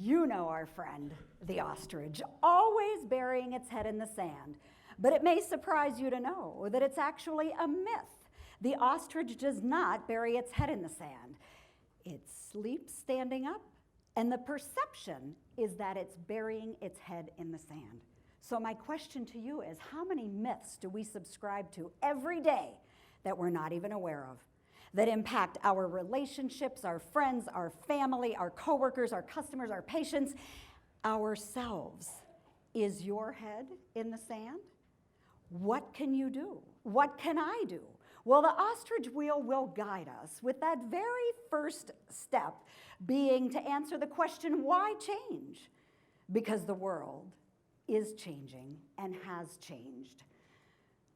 You know our friend, the ostrich, always burying its head in the sand. But it may surprise you to know that it's actually a myth. The ostrich does not bury its head in the sand. It sleeps standing up, and the perception is that it's burying its head in the sand. So my question to you is, how many myths do we subscribe to every day that we're not even aware of, that impact our relationships, our friends, our family, our coworkers, our customers, our patients, ourselves? Is your head in the sand? What can you do? What can I do? Well, the ostrich wheel will guide us with that very first step being to answer the question, why change? Because the world is changing and has changed.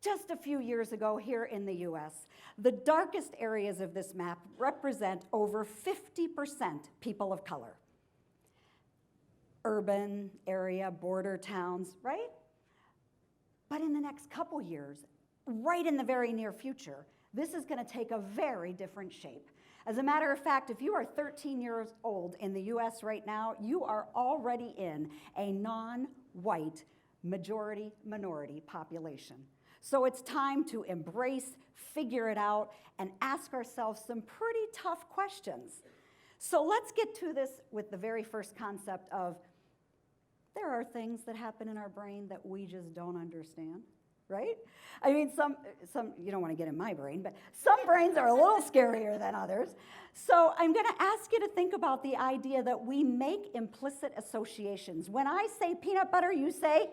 Just a few years ago here in the US, the darkest areas of this map represent over 50% people of color. Urban area, border towns, right? But in the next couple years, right in the very near future, this is going to take a very different shape. As a matter of fact, if you are 13 years old in the US right now, you are already in a non-white majority-minority population. So it's time to embrace, figure it out, and ask ourselves some pretty tough questions. So let's get to this with the very first concept of there are things that happen in our brain that we just don't understand, right? I mean, some you don't want to get in my brain, but some brains are a little scarier than others. So I'm going to ask you to think about the idea that we make implicit associations. When I say peanut butter, you say?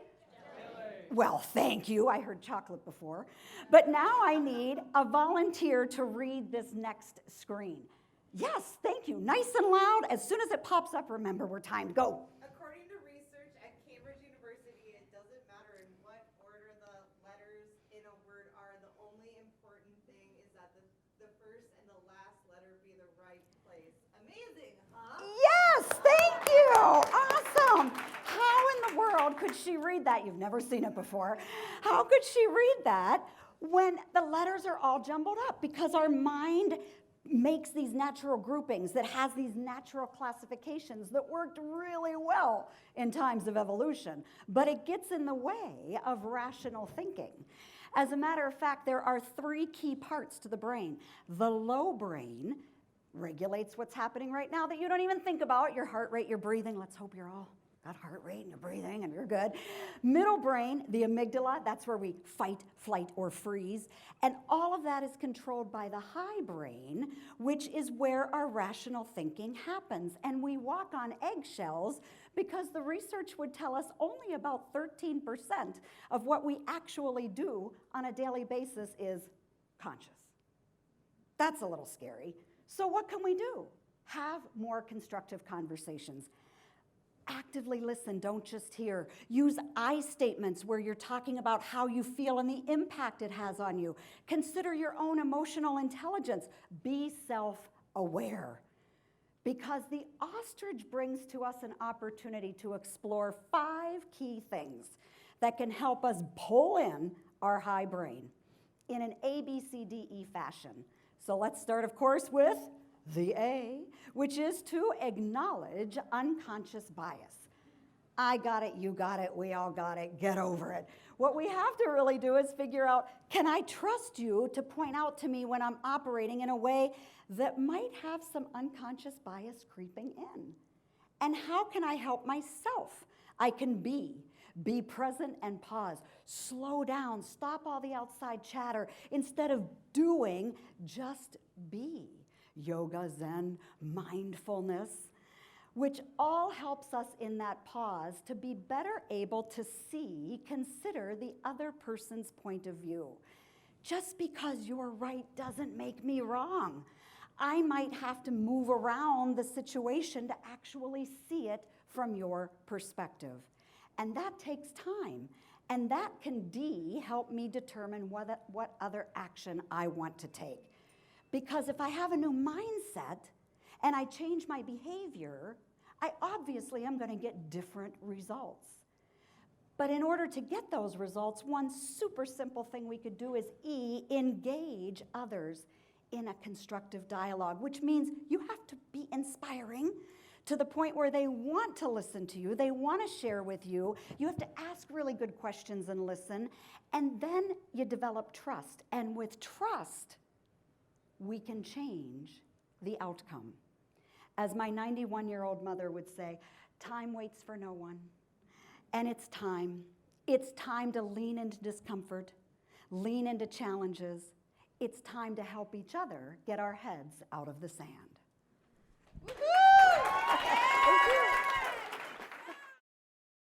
Well, thank you. I heard chocolate before. But now I need a volunteer to read this next screen. Yes, thank you. Nice and loud. As soon as it pops up, remember, we're timed. Go. According to research at Cambridge University, it doesn't matter in what order the letters in a word are. The only important thing is that the first and the last letter be the right place. Amazing, huh? Yes, thank you. Awesome. How in the world could she read that? You've never seen it before. How could she read that when the letters are all jumbled up? Because our mind makes these natural groupings that has these natural classifications that worked really well in times of evolution, but it gets in the way of rational thinking. As a matter of fact, there are three key parts to the brain. The low brain regulates what's happening right now that you don't even think about, your heart rate, your breathing. Let's hope you're all got heart rate and you're breathing and you're good. Middle brain, the amygdala, that's where we fight, flight, or freeze. And all of that is controlled by the high brain, which is where our rational thinking happens. And we walk on eggshells because the research would tell us only about 13% of what we actually do on a daily basis is conscious. That's a little scary. So what can we do? Have more constructive conversations. Actively listen, don't just hear. Use I statements where you're talking about how you feel and the impact it has on you. Consider your own emotional intelligence. Be self-aware. Because the ostrich brings to us an opportunity to explore 5 key things that can help us pull in our high brain in an ABCDE fashion. So let's start, of course, with the A, which is to acknowledge unconscious bias. I got it, you got it, we all got it, get over it. What we have to really do is figure out, can I trust you to point out to me when I'm operating in a way that might have some unconscious bias creeping in? And how can I help myself? I can be present and pause. Slow down, stop all the outside chatter. Instead of doing, just be. Yoga, Zen, mindfulness, which all helps us in that pause to be better able to consider the other person's point of view. Just because you're right doesn't make me wrong. I might have to move around the situation to actually see it from your perspective. And that takes time. And that can help me determine what other action I want to take. Because if I have a new mindset and I change my behavior, I obviously am going to get different results. But in order to get those results, one super simple thing we could do is engage others in a constructive dialogue, which means you have to be inspiring to the point where they want to listen to you, they want to share with you. You have to ask really good questions and listen, and then you develop trust. And with trust, we can change the outcome. As my 91-year-old mother would say, time waits for no one. And it's time. It's time to lean into discomfort, lean into challenges. It's time to help each other get our heads out of the sand. Woo-hoo!